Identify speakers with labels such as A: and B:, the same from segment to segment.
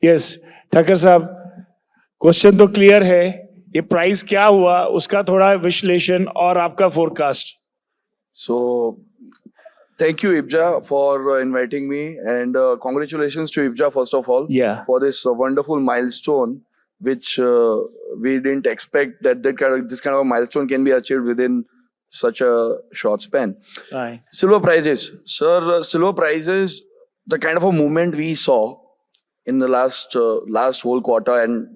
A: Yes Thakkar साहब, question तो clear है, ये प्राइस क्या हुआ उसका थोड़ा विश्लेषण और आपका forecast.
B: So, thank you, Ibja, for inviting me, and congratulations to Ibja first of all,
A: Yeah.
B: for this wonderful milestone, which we didn't expect that this kind of a milestone can be achieved within such a short span.
A: Right.
B: Silver prices, sir. Silver prices, the kind of a movement we saw in the last whole quarter and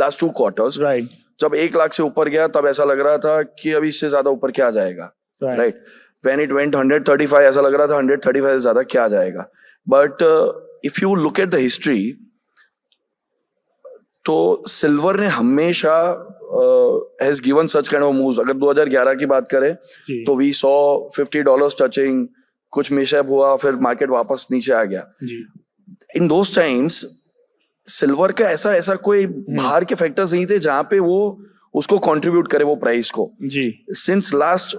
B: last 2 quarters.
A: Right.
B: जब 1 लाख से ऊपर गया तब ऐसा लग रहा था कि अभी इससे ज्यादा ऊपर क्या जाएगा. Right. When it went 135, ऐसा लग रहा था 135 से ज्यादा क्या जाएगा. But if you look at the history, तो सिल्वर ने हमेशा has given such kind of moves. अगर 2011 की बात करें तो we saw $50 touching, कुछ मिसअप हुआ, फिर मार्केट वापस नीचे आ गया. In those times सिल्वर का ऐसा कोई बाहर के फैक्टर्स नहीं थे जहां पे वो उसको कंट्रीब्यूट करे वो प्राइस को. Since last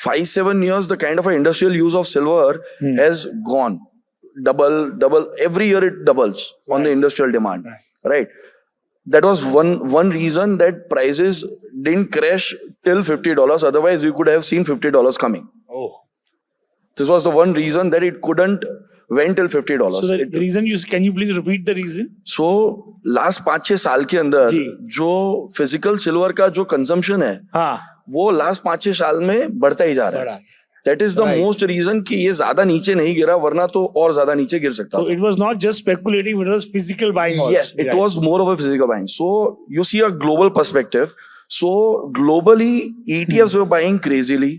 B: 5-7 years, the kind of a industrial use of silver has gone double. Every year it doubles on the industrial demand. Right. That was one reason that prices didn't crash till $50. Otherwise, we could have seen $50 coming. Oh. This was the one reason that it couldn't went till $50.
A: So the reason can you please repeat the reason?
B: So last 5-6 साल के अंदर जो physical silver का जो consumption है, वो last 5-6 साल में बढ़ता ही जा रहा है. That is the most reason कि ये ज्यादा नीचे नहीं गिरा, वरना तो और ज्यादा नीचे गिर सकता.
A: So it was not just speculating, it was physical buying also.
B: Yes, it was more of a physical buying. So you see a global perspective. So globally, ETFs were buying crazily.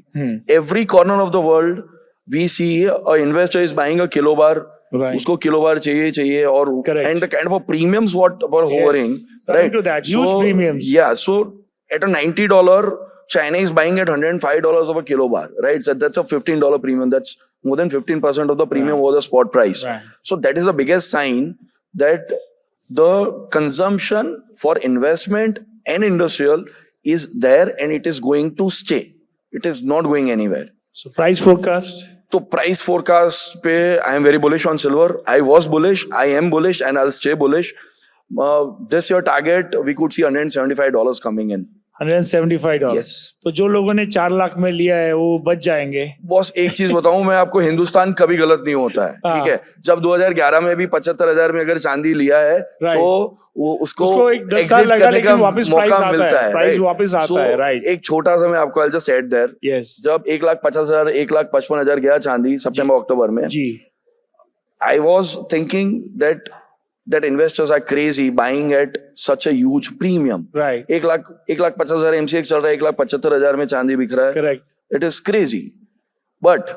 B: Every corner of the world, we see a investor is buying a kilobar. Right. उसको किलोबार चाहिए और and the kind of a premiums what were hovering, right?
A: To that huge premiums.
B: Yeah, so at a $90, China is buying at $105 of a kilobar, right? So that's a $15 premium. That's more than 15% of the premium over the spot price. Right. So that is the biggest sign that the consumption for investment and industrial is there and it is going to stay. It is not going anywhere.
A: So price forecast?
B: So price forecast pe I am very bullish on silver. I was bullish, I am bullish, and I'll stay bullish. This year target we could see $175 coming in.
A: $175.
B: Yes.
A: तो जो लोगों ने 4 लाख में लिया है वो बच जाएंगे.
B: बॉस एक चीज बताऊं मैं आपको, हिंदुस्तान कभी गलत नहीं होता है. ठीक है, जब 2011 में भी 75,000 में अगर चांदी लिया है तो वो उसको
A: एक 10 साल लगा लेकिन वापस मौका मिलता है, प्राइस वापस आता है. राइट.
B: एक छोटा सा मैं आपको जस्ट एड देयर.
A: यस.
B: जब 1,50,000 1,55,000 गया चांदी सितंबर अक्टूबर में, I was thinking that investors are crazy buying at such a huge premium.
A: Right.
B: 1,50,000 MCX चल रहा है, 1,75,000 में चांदी बिक रहा है.
A: Correct.
B: It is crazy. But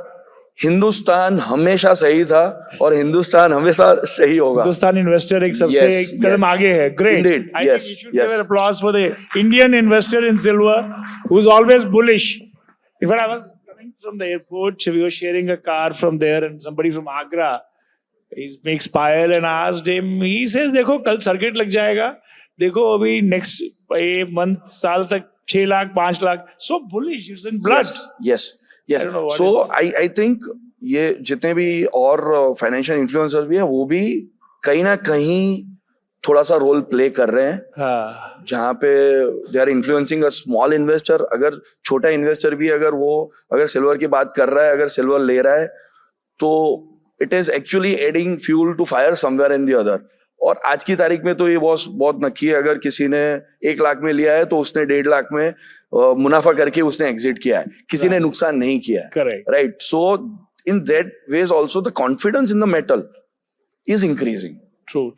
B: Hindustan हमेशा सही था और हिंदुस्तान हमेशा सही होगा.
A: हिंदुस्तान इन्वेस्टर एक सबसे कदम आगे है. Great.
B: Indeed.
A: I think we should give an applause for the Indian investor in silver who is always bullish. In fact, I was coming from the airport, we were sharing a car from there and somebody from Agra. He makes Payal and asked him, he says, देखो कल circuit लग जाएगा, देखो अभी next month साल तक 6 lakh 5 lakh. So bullish, it's in blood.
B: Yes. So I think ये जितने भी और फाइनेंशियल इन्फ्लुएंसर्स भी हैं वो भी कहीं ना कहीं थोड़ा सा रोल प्ले कर रहे हैं. जहाँ पे they are influencing a small investor. अगर छोटा इन्वेस्टर भी अगर सिल्वर की बात कर रहा है, अगर सिल्वर ले रहा है, तो it is actually adding fuel to fire somewhere in the other. और आज की तारीख में तो ये बहुत नक्की है. अगर किसी ने 1 लाख में लिया है तो उसने 1.5 लाख में मुनाफा करके उसने एग्जिट किया है, किसी ने नुकसान नहीं किया है.
A: Correct.
B: Right. So in that ways also the confidence in the metal is increasing.
A: True.